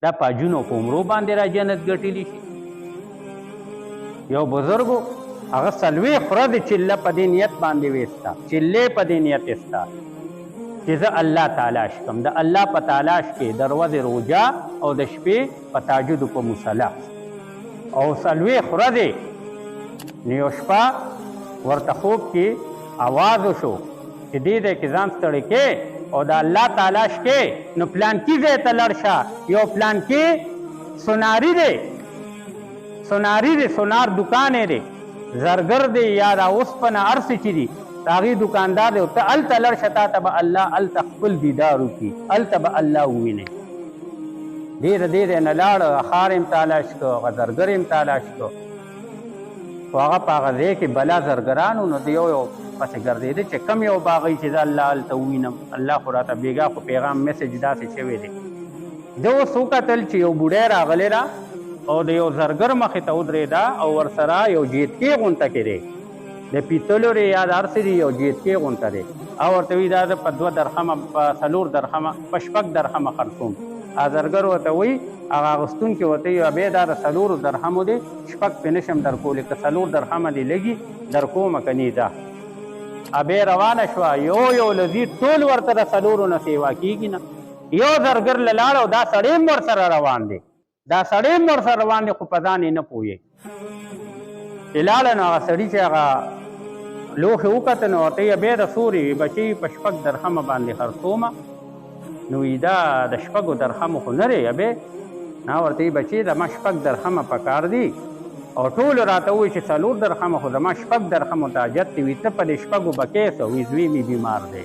دا په حجونو په عمرو باندې را جنت ګټلی شي. یو بزرګو هغه څلوېښت ورځې چله په دې نیت باندې ویسته، چلې په دې نیت ایسته چې زه الله تلاش کړم، د الله په تلاش کې د ورځې روژه او د شپې په تهجدو په مصله او څلوېښت ورځې نو یو شپه ورته خوب کې आवाज وشو چې دې ځای کې ځان ستړی کې او د الله تلاش کې نو پلانکي ځای ته لاړ شه، یو پلانکي سوناري دی، سونار دکان دی، زرګر دی یا د اوسپنه هر څه چې دي د هغې دکاندار دی، ته هلته لاړ شه، تا ته به الله هلته خپل دیدار وکړي، هلته به الله ووینئ. ډېر دې ځای نه لاړ، ښار یې تلاش کړو، هغه زرګر یې تلاش کړو، خو هغه په هغه ځای کې بلا زرګران وو، نو د یو پسې ګرځېده چې کم یو باغی چې زه الله هلته ووینم، الله خو راته بېګا خو پیغام میسج داسې شوی دی. ده اوس وکتل چې یو بوډی راغلی را او د یو زرګر مخې ته ودرېده او ورسره یو جیتکې غونته کې دی، د پیتلو دی یا د هر څه دی، یو جیتکې غونته دی، او ورته وایي دا زه په 2 درهمه په 4 درهمه په 6 درهمه خرڅوم. زرګر ورته وایي هغه اغوستونکي ورته وایي بیا دا د 4 درهمو دی، 6 پې نشم در کولی، که 4 درهمه دې لګي در کومه که نه ده. بیا روانه شوه، یو لذي ټول ورته د 4 نه سیوا کېږي نه. یو زرګر له لاړ او دا سړی هم ورسره روان دی، دا سړی هم ورسره روان دی، خو په ځان یې نه پوهېږي. چې لاړه نو هغه سړي چې هغه لوښې وکته نو ورته یې بیا د سورې بچي په 6 درهمه باندې خرڅومه. نو دا د 6 درهمو خو نه دی بیا، نه ورته یې بچي زما 6 درهمه پکار دي او ټولو راته وایي چې 4 درهمه خو زما 6 درهمو ته حاجت دی. وي ته په دې 6 به کیسه وي زوی مې بیمار دی،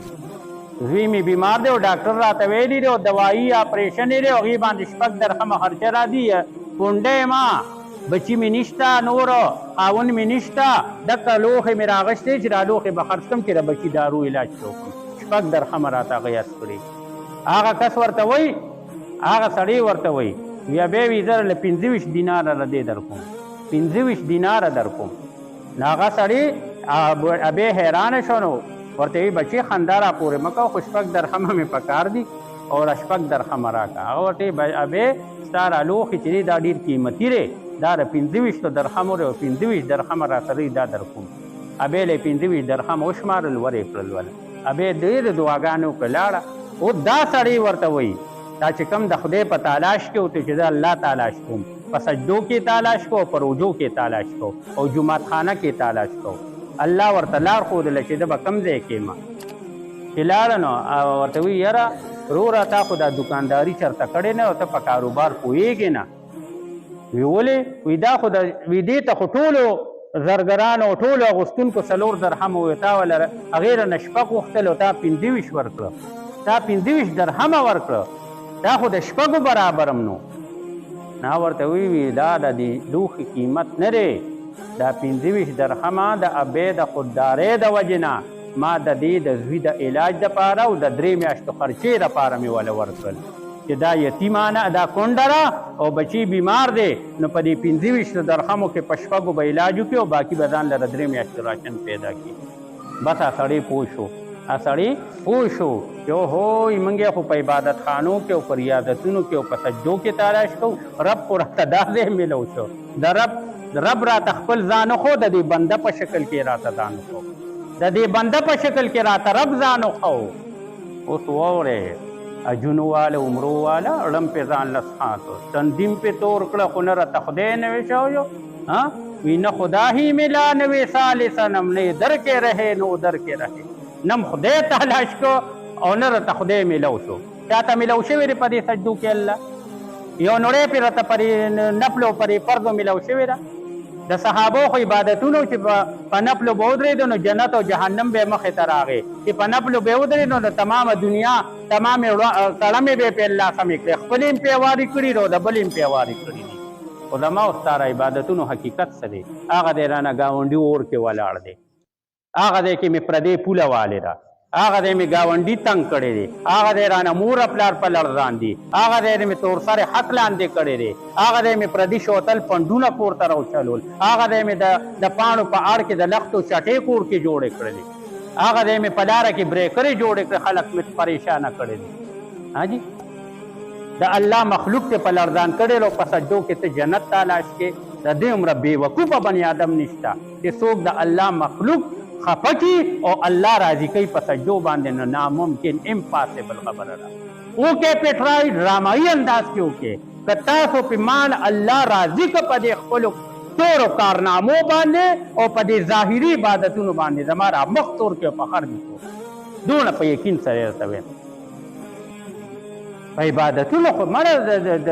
زوی مې بیمار دی او ډاکټر راته ویلي دی او دوایي اپریشن یې دی، هغې باندې 6 درهمه خرچه را دي، کونډی ما بچي مې نشته، نور خاوند مې نشته، دکه لوښې مې راغشتې چې دا لوښې به خرڅ کړم چې د بچي دارو علاج ته وکړم، 6 درهمه راته هغه یاد کړي. هغه کس ورته وایي، هغه سړی ورته وایي بیا بیا وي زه له 25 دیناره له دې در کوم، 25 دیناره در کوم. نو هغه سړی بیا حیرانه شو، نو ورته وایي بچي خندا را پورې مه کوه، خو 6 درهمه مې پکار دي او 6 درهمه راکړه. هغه ورته وایي بیا ستا را لوښي چې دی دا ډېر قیمتي دی، دا د 25 درهمو دی او 25 درهمه را سره دا در کوم. بیا له 25 درهمه وشمارل ورې کړل وله، بیا ډېرې دعاګانې وکړه لاړه. او دا سړی ورته وایي دا چې کوم د خدای په تلاش کې وته چې زه الله تلاش کوم، په سجدو کې تلاش کو، په روجو کې تلاش کو او جومات خانه کې تلاش کو. الله ورته لار ښودله چې ده به کوم ځای کې ما چې لاړه نو ورته وایي یاره وروره تا خو دا دکانداري چېرته کړې نه او ته په کاروبار پوهېږې نه. وی ولې؟ وی دا خو وی دې ته خو ټولو زرګرانو او ټولو اغوستونکو 4 درهمه وی تا وله هغې رانه 6 غوښتل او تا 25 ورکړه، تا 25 درهمه ورکړه، دا خو د 6 برابر هم نو. نه ورته وی دا د دې لوښي قیمت نه دی، دا 25 درهمه د ابې د خوددارۍ د وجې نه ما د دې د زوی د علاج دپاره او د 3 میاشتو خرچې دپاره مې وله ورکړل چې دا یتیمانه دا کونډه ده او بچی بیمار دی، نو په دې 25 درهمو کې په 6 به علاج وکړي او باقي به ځان لره 3 میاشتو راشن پیدا کړي. بس سړی پوه شو، سړی پوه شو چې اوهوی موږ خو په عبادت خانو کې او په ریاضتونو کې او په سجدو کې تلاش کوو، رب خو راته دا ځای میلو شو، د رب راته خپل ځان وښو، د دې بنده په شکل کې راته ځان وښو، د دې بنده په شکل کې راته رب ځان وښو. اوس واورئ اجونو والا عمرو والا رم پہ ځان لسخاتو تنظیم پہ تور کړه خو نه راته خدای نه وی شو وی نه خدا ہی ملا نه وی سال سنم نه در کې رہے نو در کې رہے نم خدای تلاش کو او نه راته خدای ملو شو چاته ملو شوی په دې سجدو کې الله یو نوړې پہ راته پرې نفل او پرې فرض ملو شوی را د صحابو خو عبادتونو چې په نفل به ودرېدو نو جنت او جهنم به مخې ته راغی چې په نفل به ودرېدو نو تمامه دنیا تمامې کړمې به په الله سمې کړې خپل یې پیواري کړي نو د بل یې پیواري کړي دي علما او ستاره عبادتونو حقیقت څه دی هغه دی رانه ګاونډي اور کې ولاړ دی هغه دی کې مې پردې پوله والې ده هغه دی مې ګاونډي تنګ کړی دی هغه دی رانه مور پلار په لړزان دي هغه دی مې تور سره حق لاندې کړی دی هغه دی مې پردي شوتل پنډونه پورته راوچلول هغه دی مې د پاڼو په اړ کې د لختو چټې کور کې جوړې کړلې هغه دی مې په لاره کې بریکرې جوړې کړې خلک مې پریشانه کړی دي ها جی د الله مخلوق ته په لړزان کړی او په سجدو کې ته جنت تلاش کې د دې عمره بېوقوفه بني آدم نشته چې څوک د الله مخلوق خفه کړي او الله راضي کوي په سجدو باندې نو ناممکن امپاسبل خبره ده وکې په ټرای ډرامایي انداز کې وکې که تاسو په مان الله راضي که په دې خپلو تورو کارنامو باندې او په دې ظاهري عبادتونو باندې زما را مخ تور کې په خر دي دونه په یقین سره درته وایم په عبادتونو خو مړه د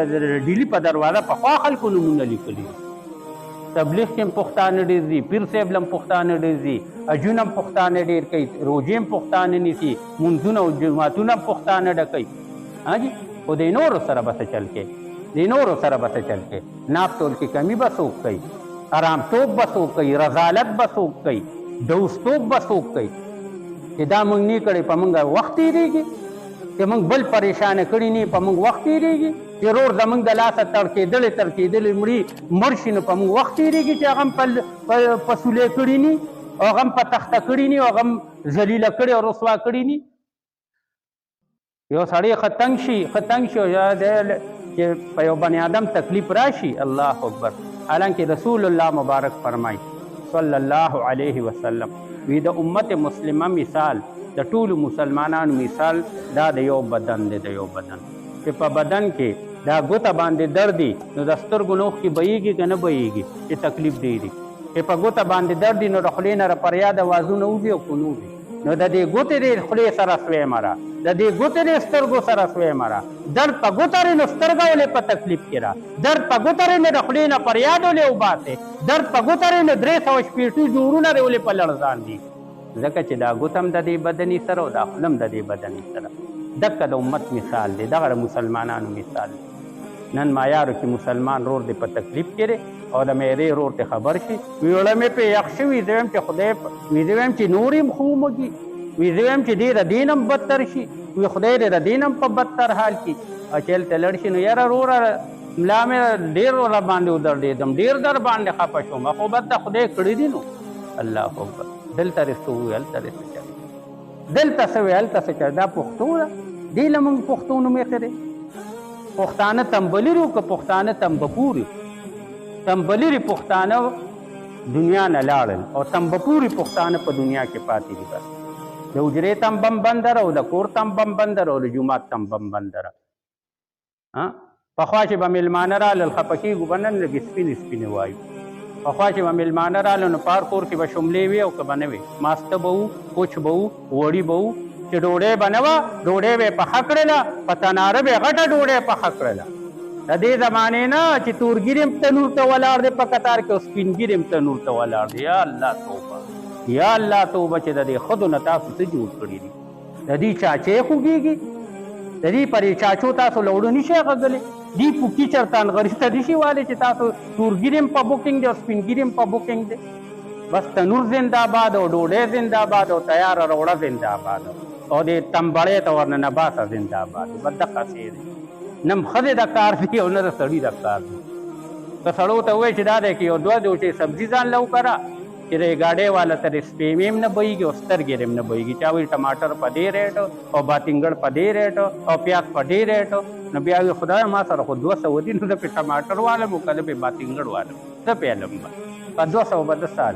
ډیلي په دروازه پخوا خلکو نومونه لیکلي تبلیغ کې هم پښتانه ډېر دي پیر صاحب له هم پښتانه ډېر دي اجونه هم پښتانه ډېر کوي روژې هم پښتانه نیسي مونځونه او جوماتونه هم پښتانه ډکوي جی خو د نورو سره به څه چل کې د نورو سره به څه چل کې ناپ تول کې کمی به څوک کوي ارامتوب به څوک کوي رذالت به څوک کوي دوستوب به څوک کوي چې دا موږ نه کړی په موږ وخت تېرېږي چې موږ بل پریشانه کړي نه په موږ وخت تېرېږي چې رور زموږ د لاسه تړکېدلې مړ شي نو په موږ وخت تېرېږي چې هغه هم په سولې کړي ني او هغه هم په تخته کړي ني او هغه هم ذلیله کړي او رسوا کړي ني یو سړی ښه تنګ شي چې په یو بني آدم تکلیف راشي الله اکبر حالانکه رسول الله مبارک فرمایي صلی الله علیه وسلم وی د امت مسلمه مثال د ټولو مسلمانانو مثال دا د یو بدن دی د یو بدن چې په بدن کې دا ګوته باندې درد دی نو د سترګو نوښ کې بهیږي که نه بهیږي چې تکلیف دی چې په ګوته باندې درد دی نو د خولې نه راپریاد اوازونه وځي او که نه وځي نو د دې ګوتې د خولې سره سوی مره د دې ګوتې د سترګو سره سوی مره درد په ګوته رې نو سترګه ولې په تکلیف کې را درد په ګوته رې نو د خولې نه فریاد ولې وباسې درد په ګوته رې نو 360 جوړونه رې ولې په لړزان دي ځکه چې دا ګوته هم د دې بدني سره او دا خوله هم د دې بدني سره دکه د امت مثال دی دغه د مسلمانانو مثال دی نن مایارو کې مسلمان رور دی په تکلیف کې دی او د میرې رور ته خبر شي وی وړه مې په یخ شوي زه وایم چې خدای وی زه وایم چې نور هم خو ومږي وی زه وایم چې دې د دین هم بدتر شي وی خدای دې د دین هم په بدتر حال کې او چې هلته لړ شي نو یاره وروره ملا مې ډېر را باندې ودرېدم ډېر در باندې خفه شوم خو بد د خدای کړي دي نو الله اکبر دلته رې څه وویل هلته رې څه چل دلته څه ویل هلته څه چل دا پښتو ده دې له موږ پښتو نوم ایښی دی پښتانه تنبلي رو که پښتانه تنبپوري تنبلي پښتانه دنیا نه لاړل او تنبپوري پښتانه په دنیا کې پاتې دي بس د حجرې تنبم بنده او د کور تنبم بنده او د جومات تنبم بنده پخوا چې به میلمانه رالل خفه کېږو به نن لږ سپینې وایو پخوا چې به میلمانه رالل نو پار کور کې به شملې وي او که به نه وي ماسته به وو کوچ به وو وړي به وو چې ډوډۍ به نه وه ډوډۍ به یې پخه کړله په تناره به یې غټه ډوډۍ پخه کړله د دې زمانې نه چې تورګیري هم تنور ته ولاړ دی په قطار کې او سپینګیري هم تنور ته ولاړ دی یا الله توبه یا الله توبه چې د دې ښځو نه تاسو څه جوړ کړي دي د دې چاچې خوږېږي د دې پرې چاچو تاسو له وړو نشئ غږلی دې پوکي چېرته نغري ته نشي والی چې تاسو تورګیري هم په بوکینګ دی او سپینګیري هم په بوکینګ دی بس تنور زنده‌باد او ډوډۍ زنده‌باد او تیاره روړه زنده‌باد او د تنبړې ته ورننه باسه زنده‌باد بس دقسې دی نه ښځې د کار دی او نه د سړي د کار دی که سړو ته ووایي چې دا دی که یو دوه دوچې سبزي ځان له وکړه چې د ګاډۍ والا ته د سپېمې هم نه بهیږي او سترګې هم نه بهیږي چا وایي ټماټر په دې ریټ او باتینګړ په دې ریټ او پیاز په دې ریټ نو بیا وایي خدای ما سره خو 200 دي نو د پې ټماټر والم او که د پې باتینګړ والم څه پیلم به په 200 به د سال